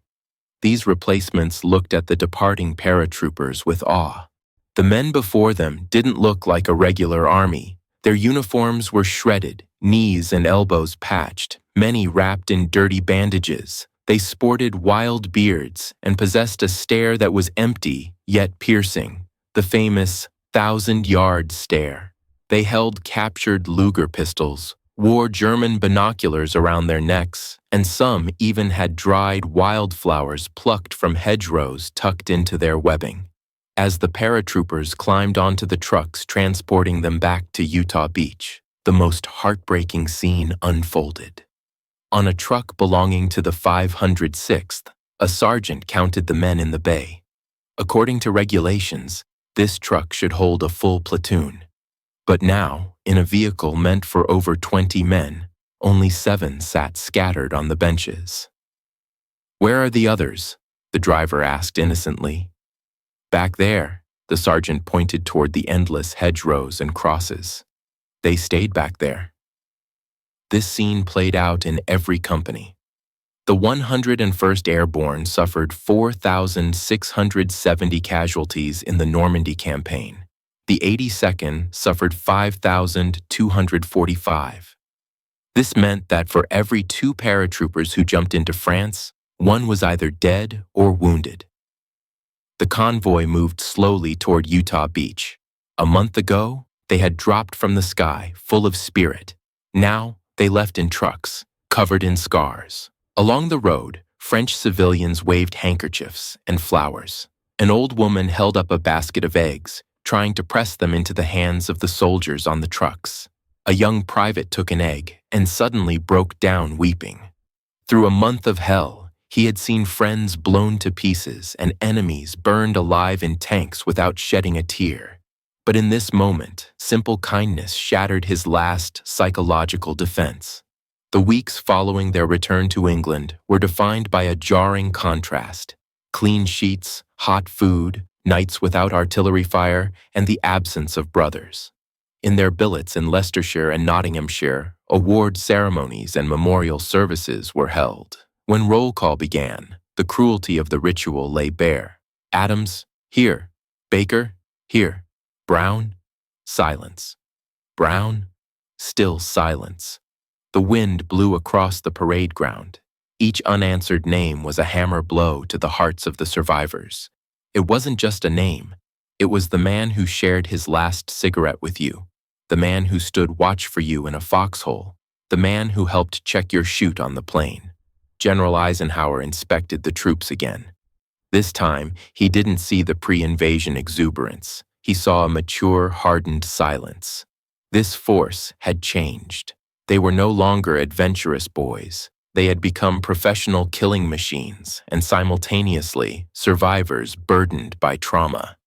These replacements looked at the departing paratroopers with awe. The men before them didn't look like a regular army. Their uniforms were shredded, knees and elbows patched, many wrapped in dirty bandages. They sported wild beards and possessed a stare that was empty yet piercing, the famous 1,000-yard stare. They held captured Luger pistols, wore German binoculars around their necks, and some even had dried wildflowers plucked from hedgerows tucked into their webbing. As the paratroopers climbed onto the trucks transporting them back to Utah Beach, the most heartbreaking scene unfolded. On a truck belonging to the 506th, a sergeant counted the men in the bay. According to regulations, this truck should hold a full platoon. But now, in a vehicle meant for over 20 men, only 7 sat scattered on the benches. "Where are the others?" the driver asked innocently. "Back there," the sergeant pointed toward the endless hedgerows and crosses. "They stayed back there." This scene played out in every company. The 101st Airborne suffered 4,670 casualties in the Normandy campaign. The 82nd suffered 5,245. This meant that for every 2 paratroopers who jumped into France, 1 was either dead or wounded. The convoy moved slowly toward Utah Beach. A month ago, they had dropped from the sky, full of spirit. Now, they left in trucks, covered in scars. Along the road, French civilians waved handkerchiefs and flowers. An old woman held up a basket of eggs, trying to press them into the hands of the soldiers on the trucks. A young private took an egg and suddenly broke down weeping. Through a month of hell, he had seen friends blown to pieces and enemies burned alive in tanks without shedding a tear. But in this moment, simple kindness shattered his last psychological defense. The weeks following their return to England were defined by a jarring contrast: clean sheets, hot food, nights without artillery fire, and the absence of brothers. In their billets in Leicestershire and Nottinghamshire, award ceremonies and memorial services were held. When roll call began, the cruelty of the ritual lay bare. Adams, here. Baker, here. Brown, silence. Brown, still silence. The wind blew across the parade ground. Each unanswered name was a hammer blow to the hearts of the survivors. It wasn't just a name. It was the man who shared his last cigarette with you, the man who stood watch for you in a foxhole, the man who helped check your chute on the plane. General Eisenhower inspected the troops again. This time, he didn't see the pre-invasion exuberance. He saw a mature, hardened silence. This force had changed. They were no longer adventurous boys. They had become professional killing machines and simultaneously survivors burdened by trauma.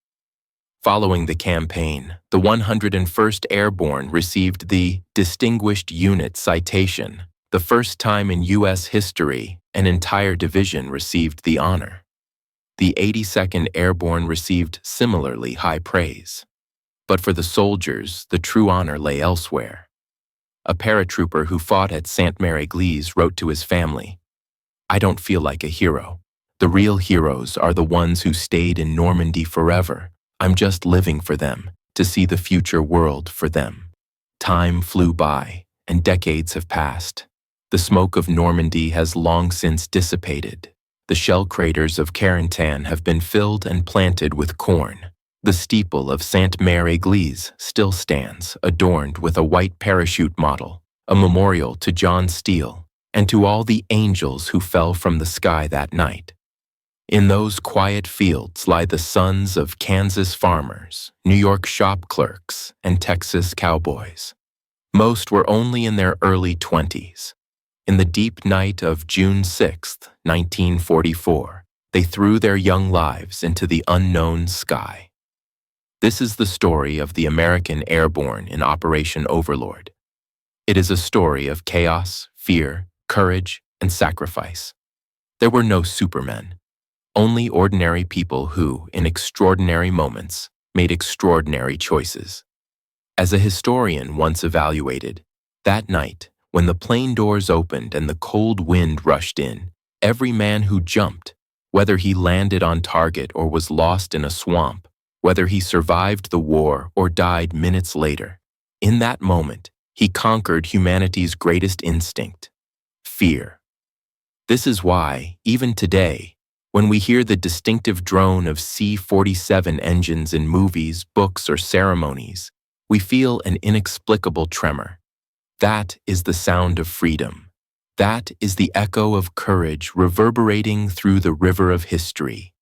Following the campaign, the 101st Airborne received the Distinguished Unit Citation, the first time in U.S. history an entire division received the honor. The 82nd Airborne received similarly high praise. But for the soldiers, the true honor lay elsewhere. A paratrooper who fought at Sainte-Mère-Église wrote to his family, "I don't feel like a hero. The real heroes are the ones who stayed in Normandy forever. I'm just living for them, to see the future world for them." Time flew by, and decades have passed. The smoke of Normandy has long since dissipated. The shell craters of Carentan have been filled and planted with corn. The steeple of Sainte-Mère-Église still stands, adorned with a white parachute model, a memorial to John Steele, and to all the angels who fell from the sky that night. In those quiet fields lie the sons of Kansas farmers, New York shop clerks, and Texas cowboys. Most were only in their early 20s. In the deep night of June 6, 1944, they threw their young lives into the unknown sky. This is the story of the American Airborne in Operation Overlord. It is a story of chaos, fear, courage, and sacrifice. There were no supermen, only ordinary people who, in extraordinary moments, made extraordinary choices. As a historian once evaluated, that night, when the plane doors opened and the cold wind rushed in, every man who jumped, whether he landed on target or was lost in a swamp, whether he survived the war or died minutes later, in that moment, he conquered humanity's greatest instinct: fear. This is why, even today, when we hear the distinctive drone of C-47 engines in movies, books, or ceremonies, we feel an inexplicable tremor. That is the sound of freedom. That is the echo of courage reverberating through the river of history.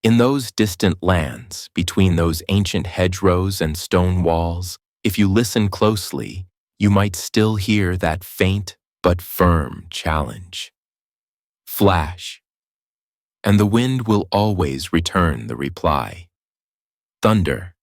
In those distant lands, between those ancient hedgerows and stone walls, if you listen closely, you might still hear that faint but firm challenge. Flash, and the wind will always return the reply. Thunder,